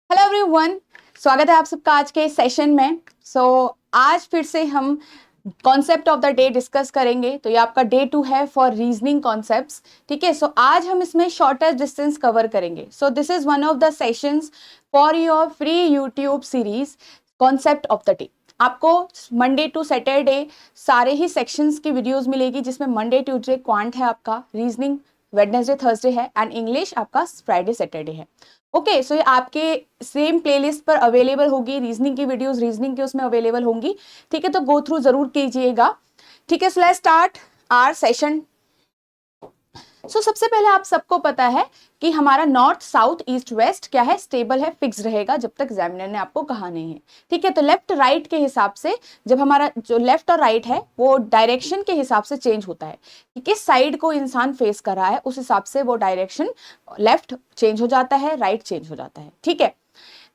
Hello everyone, स्वागत है आप सबका आज के सेशन में। आज फिर से हम concept of the day discuss करेंगे। तो ये आपका डे 2 है फॉर रीजनिंग कॉन्सेप्ट्स। ठीक है, आज हम इसमें शॉर्टेस्ट डिस्टेंस कवर करेंगे। This is one of the sessions for your free YouTube series concept of the day. आपको मंडे टू सैटरडे सारे ही सेक्शंस की वीडियोस मिलेगी, जिसमें मंडे ट्यूसडे क्वांट है, आपका रीजनिंग वेडनेसडे थर्सडे है, एंड इंग्लिश आपका फ्राइडे सैटरडे है। ओके, सो ये आपके सेम प्लेलिस्ट पर अवेलेबल होगी। रीजनिंग की वीडियोस रीजनिंग के उसमें अवेलेबल होंगी। ठीक है, तो गो थ्रू जरूर कीजिएगा। ठीक है, so let's start our session. सबसे पहले आप सबको पता है कि हमारा नॉर्थ साउथ ईस्ट वेस्ट क्या है, स्टेबल है, फिक्स रहेगा जब तक एग्जामिनर ने आपको कहा नहीं है। ठीक है, तो लेफ्ट राइट के हिसाब से जब हमारा जो लेफ्ट और राइट है वो डायरेक्शन के हिसाब से चेंज होता है कि किस साइड को इंसान फेस कर रहा है, उस हिसाब से वो डायरेक्शन लेफ्ट चेंज हो जाता है, राइट चेंज हो जाता है। ठीक है,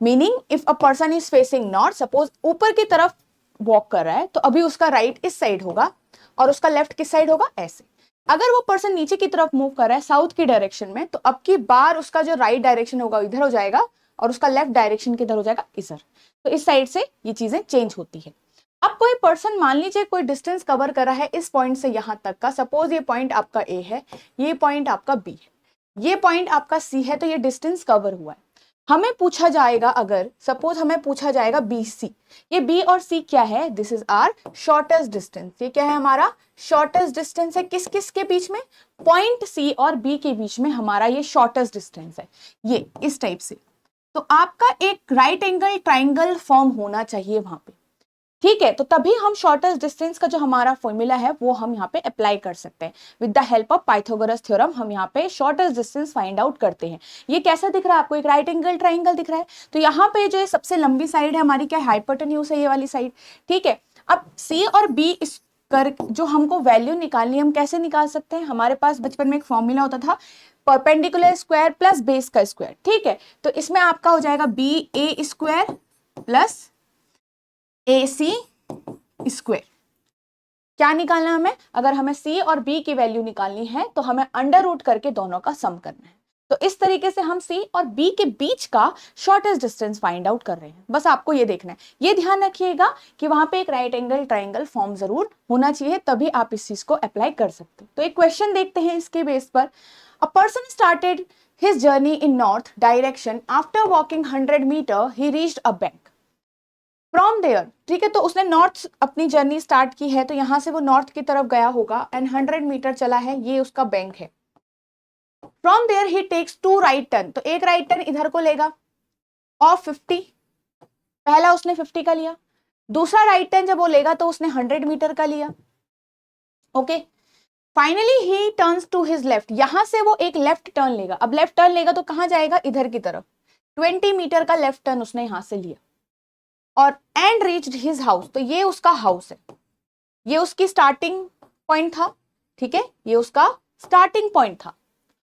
meaning if a person is facing north, suppose ऊपर की तरफ वॉक कर रहा है, तो अभी उसका राइट इस साइड होगा और उसका लेफ्ट किस साइड होगा, ऐसे। अगर वो पर्सन नीचे की तरफ मूव कर रहा है साउथ की डायरेक्शन में, तो अब की बार उसका जो राइट डायरेक्शन होगा इधर हो जाएगा और उसका लेफ्ट डायरेक्शन किधर हो जाएगा, इधर। तो इस साइड से ये चीजें चेंज होती है। अब कोई पर्सन मान लीजिए कोई डिस्टेंस कवर कर रहा है इस पॉइंट से यहां तक का, सपोज ये पॉइंट आपका ए है, ये पॉइंट आपका बी है, ये पॉइंट आपका सी है, तो ये डिस्टेंस कवर हुआ है। हमें पूछा जाएगा, अगर सपोज हमें पूछा जाएगा बी सी, ये बी और सी क्या है, this is our shortest distance. ये क्या है, हमारा शॉर्टेस्ट डिस्टेंस है। किस किस के बीच में, पॉइंट सी और बी के बीच में हमारा ये शॉर्टेस्ट डिस्टेंस है, ये इस टाइप से। तो आपका एक राइट एंगल ट्राइंगल फॉर्म होना चाहिए वहां पे। ठीक है, तो तभी हम शॉर्टेस्ट डिस्टेंस का जो हमारा फॉर्मूला है वो हम यहाँ पे अप्लाई कर सकते हैं। With the help of Pythagoras theorem हम यहाँ पे शॉर्टेस्ट डिस्टेंस फाइंड आउट करते हैं। ये कैसा दिख रहा है आपको, एक राइट एंगल ट्राइंगल दिख रहा है। तो यहाँ पे जो सबसे लंबी साइड है हमारी क्या है, हाइपोटेन्यूज है, ये वाली साइड। ठीक है, अब सी और बी इस कर जो हमको वैल्यू निकालनी है, हम कैसे निकाल सकते हैं। हमारे पास बचपन में एक फॉर्मूला होता था, परपेंडिकुलर स्क्वायर प्लस बेस का स्क्वायर। ठीक है, तो इसमें आपका हो जाएगा बी ए स्क्वायर प्लस ए सी स्क्वायर। क्या निकालना है हमें, अगर हमें सी और बी की वैल्यू निकालनी है तो हमें अंडर रूट करके दोनों का सम करना है। तो इस तरीके से हम सी और बी के बीच का शॉर्टेस्ट डिस्टेंस फाइंड आउट कर रहे हैं। बस आपको ये देखना है, ये ध्यान रखिएगा कि वहां पे एक राइट एंगल ट्राइंगल फॉर्म जरूर होना चाहिए, तभी आप इस चीज को अप्लाई कर सकते हैं। तो एक क्वेश्चन देखते हैं इसके बेस पर। A person started his journey in north direction, after walking 100 metre he reached a bank from there. ठीक है, तो उसने नॉर्थ अपनी जर्नी स्टार्ट की है, तो यहां से वो नॉर्थ की तरफ गया होगा एंड 100 मीटर चला है, ये उसका बैंक है। From there he takes 2 right turn, तो एक राइट टर्न इधर को लेगा ऑफ 50। पहला उसने 50 का लिया, दूसरा राइट टर्न जब वो लेगा तो उसने 100 मीटर का लिया। Okay, finally he turns to his left, यहां से वो एक लेफ्ट टर्न लेगा। अब लेफ्ट टर्न लेगा तो कहां जाएगा, इधर की तरफ। 20 मीटर का लेफ्ट टर्न उसने यहां से लिया और एंड रीच्ड हिज हाउस, तो ये उसका हाउस है, ये उसकी स्टार्टिंग पॉइंट था। ठीक है, ये उसका स्टार्टिंग पॉइंट था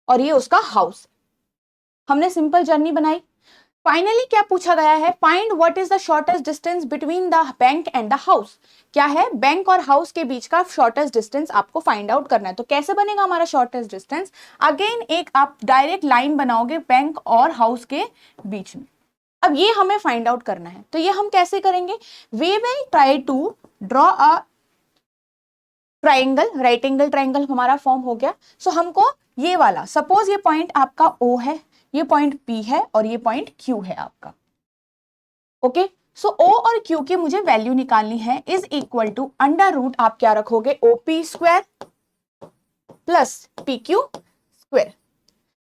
और ये उसका हाउस। हमने सिंपल जर्नी बनाई। फाइनली क्या पूछा गया है, find what is the shortest distance between the bank and the house. क्या है, बैंक और हाउस के बीच का शॉर्टेस्ट डिस्टेंस आपको फाइंड आउट करना है। तो कैसे बनेगा हमारा शॉर्टेस्ट डिस्टेंस, अगेन एक आप डायरेक्ट लाइन बनाओगे बैंक और हाउस के बीच में। अब ये हमें फाइंड आउट करना है, तो ये हम कैसे करेंगे, we will try to draw a triangle, right angle triangle हमारा फॉर्म हो गया। हमको ये वाला, सपोज ये पॉइंट आपका O है, ये पॉइंट P है और ये पॉइंट Q है आपका। ओके, O और Q की मुझे वैल्यू निकालनी है, is equal to under root आप क्या रखोगे, OP square plus PQ square.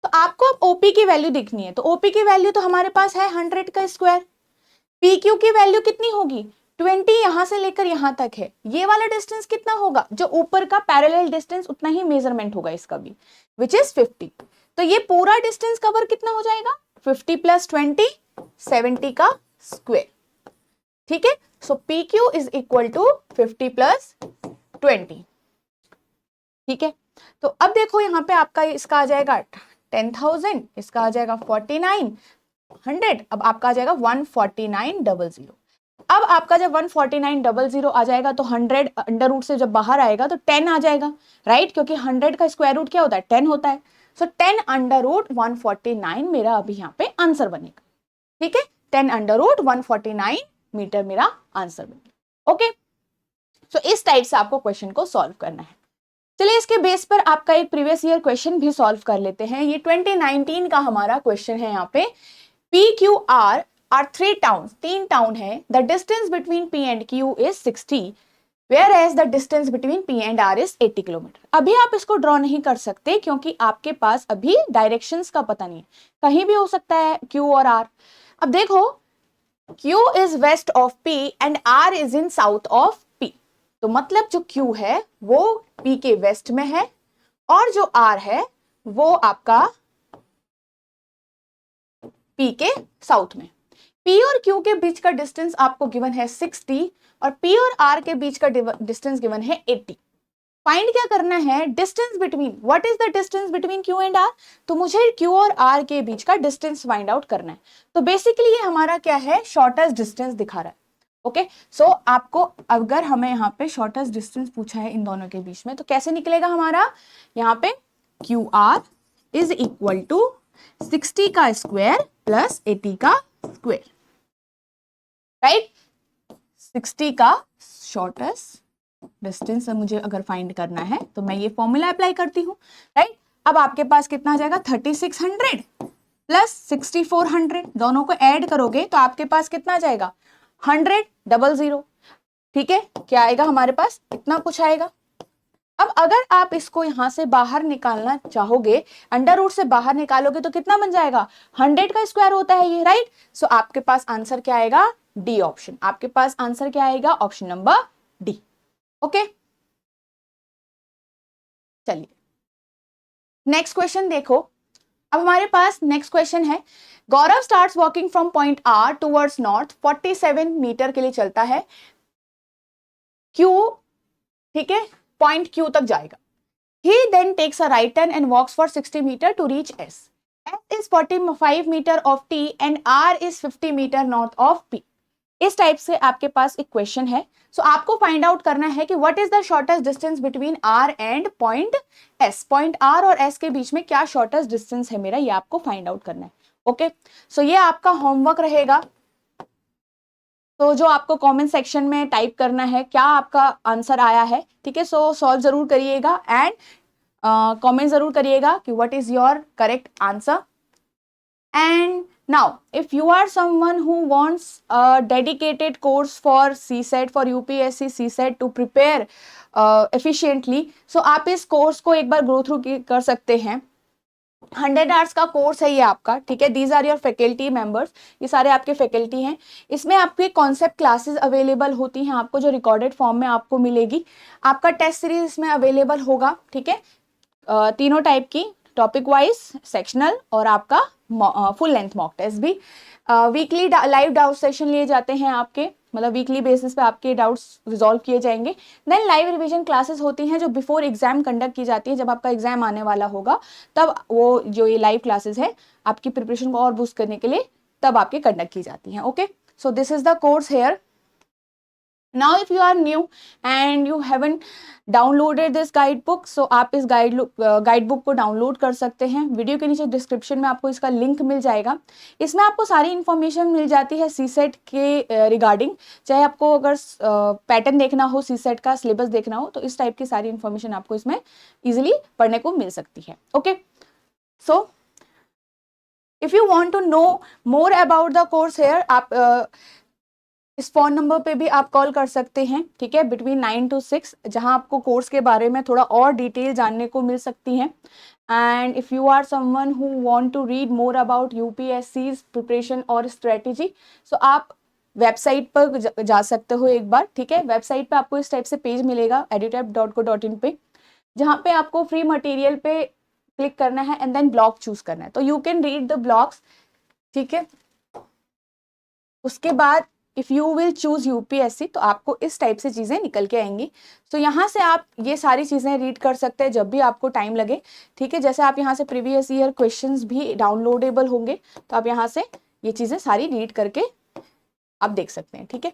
तो आपको अब OP की वैल्यू दिखनी है, तो OP की वैल्यू तो हमारे पास है 100 का स्क्वायर। PQ की वैल्यू कितनी होगी, 20 यहां से लेकर यहां तक है, ये वाला डिस्टेंस कितना होगा, जो ऊपर का पैरेलल डिस्टेंस उतना ही मेजरमेंट होगा इसका भी, विच इज 50। तो ये पूरा डिस्टेंस कवर कितना हो जाएगा, 50 प्लस 20 70 का स्क्वायर। ठीक है, so PQ is equal to 50 plus 20। ठीक है, तो अब देखो यहाँ पे आपका इसका आ जाएगा 10,000, इसका आ जाएगा 4900, अब आपका आ जाएगा 149,000। अब आपका जब 149,000 आ जाएगा तो 100 अंडर रूट से जब बाहर आएगा तो 10 आ जाएगा, राइट, क्योंकि 100 का स्क्वायर रूट क्या होता है, 10 होता है। 10 अंडर रूट 149 मेरा अभी यहाँ पे आंसर बनेगा। ठीक है, 10√149 मीटर मेरा आंसर बन। ओके, सो इस टाइप से आपको क्वेश्चन को सॉल्व करना है। चलिए इसके बेस पर आपका एक प्रीवियस ईयर क्वेश्चन भी सॉल्व कर लेते हैं। ये 2019 का हमारा क्वेश्चन है। यहाँ पे PQR आर 3 टाउन, 3 टाउन है। The distance between P and Q is 60 whereas the distance between P and R is 80 kilometre. अभी आप इसको ड्रॉ नहीं कर सकते क्योंकि आपके पास अभी डायरेक्शंस का पता नहीं है, कहीं भी हो सकता है Q और R। अब देखो, Q is west of P and R is in south of P, तो मतलब जो Q है वो P के वेस्ट में है और जो R है वो आपका P के साउथ में। P और Q के बीच का डिस्टेंस आपको गिवन है 60 और P और R के बीच का डिस्टेंस गिवन है 80। फाइंड क्या करना है, distance between, what is the distance between Q and R, तो मुझे Q और R के बीच का डिस्टेंस फाइंड आउट करना है। तो बेसिकली ये हमारा क्या है, शॉर्टेस्ट डिस्टेंस दिखा रहा है। ओके, सो आपको अगर हमें यहाँ पे शॉर्टेस्ट डिस्टेंस पूछा है इन दोनों के बीच में, तो कैसे निकलेगा हमारा, यहाँ पे QR इज इक्वल टू 60 का स्क्वायर प्लस 80 का स्क्वायर, राइट। 60 का शॉर्टेस्ट डिस्टेंस मुझे अगर फाइंड करना है तो मैं ये फॉर्मूला अप्लाई करती हूँ, राइट। अब आपके पास कितना आ जाएगा, 3600 प्लस 6400, दोनों को ऐड करोगे तो आपके पास कितना आ जाएगा, 100 ठीक है। क्या आएगा हमारे पास, इतना कुछ आएगा। अब अगर आप इसको यहां से बाहर निकालना चाहोगे, अंडर रूट से बाहर निकालोगे तो कितना बन जाएगा, 100 का स्क्वायर होता है ये, राइट। सो आपके पास आंसर क्या आएगा, डी ऑप्शन। आपके पास आंसर क्या आएगा, ऑप्शन नंबर डी। ओके, चलिए नेक्स्ट क्वेश्चन देखो। अब हमारे पास नेक्स्ट क्वेश्चन है, Gaurav starts walking from point R towards north, 47 meter के लिए चलता है। क्यू, ठीक है, पॉइंट क्यू तक जाएगा। He then takes a right turn and walks for 60 meter to reach S. S is 45 meter of T and R is 50 meter north of P. इस type से आपके पास एक क्वेश्चन है। सो आपको फाइंड आउट करना है कि what is the shortest distance between R and point S। Point R और S के बीच में क्या शॉर्टेस्ट डिस्टेंस है मेरा, ये आपको फाइंड आउट करना है। ओके, सो ये आपका होमवर्क रहेगा। तो जो आपको कमेंट सेक्शन में टाइप करना है क्या आपका आंसर आया है, ठीक है। सो सॉल्व जरूर करिएगा एंड कमेंट जरूर करिएगा कि what is your correct answer. And now if you are someone who wants a dedicated course for CSET, for UPSC CSET to prepare efficiently, so आप इस कोर्स को एक बार गो थ्रू कर सकते हैं। 100 आवर्स का कोर्स है ये आपका, ठीक है। These are your faculty members, ये सारे आपके फैकल्टी हैं। इसमें आपके कॉन्सेप्ट क्लासेस अवेलेबल होती हैं आपको, जो रिकॉर्डेड फॉर्म में आपको मिलेगी। आपका टेस्ट सीरीज इसमें अवेलेबल होगा, ठीक है। तीनों टाइप की, टॉपिक वाइज, सेक्शनल और आपका फुल लेंथ मॉक टेस्ट भी। वीकली लाइव डाउट सेशन लिए जाते हैं आपके, मतलब वीकली बेसिस पे आपके डाउट्स रिजॉल्व किए जाएंगे। देन लाइव रिवीजन क्लासेस होती हैं जो बिफोर एग्जाम कंडक्ट की जाती है। जब आपका एग्जाम आने वाला होगा तब वो जो ये लाइव क्लासेस है आपकी प्रिपरेशन को और बूस्ट करने के लिए तब आपके कंडक्ट की जाती हैं। Okay, so this is the course here. Now if you are new and you haven't downloaded this guidebook, so आप इस गाइडबुक को डाउनलोड कर सकते हैं। वीडियो के नीचे डिस्क्रिप्शन में आपको इसका लिंक मिल जाएगा। इसमें आपको सारी इन्फॉर्मेशन मिल जाती है सीसेट के रिगार्डिंग, चाहे आपको अगर पैटर्न देखना हो, सीसेट का सिलेबस देखना हो, तो इस टाइप की सारी इन्फॉर्मेशन आपको इसमें इजिली पढ़ने को मिल सकती है। Okay, so if you want to know more about the course here, आप इस फोन नंबर पे भी आप कॉल कर सकते हैं, ठीक है, बिटवीन 9 to 6, जहां आपको कोर्स के बारे में थोड़ा और डिटेल जानने को मिल सकती हैं। And if you are someone who want to read more about UPSC preparation और स्ट्रेटेजी, सो आप वेबसाइट पर जा सकते हो एक बार, ठीक है। वेबसाइट पे आपको इस टाइप से पेज मिलेगा edutap.co.in पे, जहाँ पे आपको फ्री मटेरियल पे क्लिक करना है एंड देन ब्लॉग चूज करना है। तो you can read the blogs, ठीक है। उसके बाद if you will choose UPSC तो आपको इस टाइप से चीजें निकल के आएंगी। तो यहाँ से आप ये सारी चीजें रीड कर सकते हैं जब भी आपको टाइम लगे, ठीक है। जैसे आप यहाँ से प्रीवियस ईयर क्वेश्चंस भी डाउनलोडेबल होंगे, तो आप यहाँ से ये चीजें सारी रीड करके आप देख सकते हैं, ठीक है।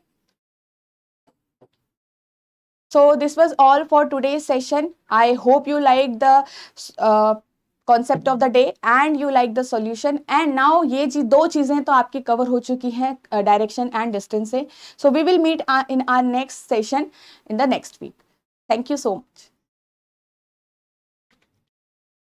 So this was all for today's session. I hope you liked the concept of the day and you like the solution. And now ये दो चीजें तो आपकी कवर हो चुकी हैं डायरेक्शन एंड डिस्टेंस से। So we will meet in our next session in the next week. Thank you so much.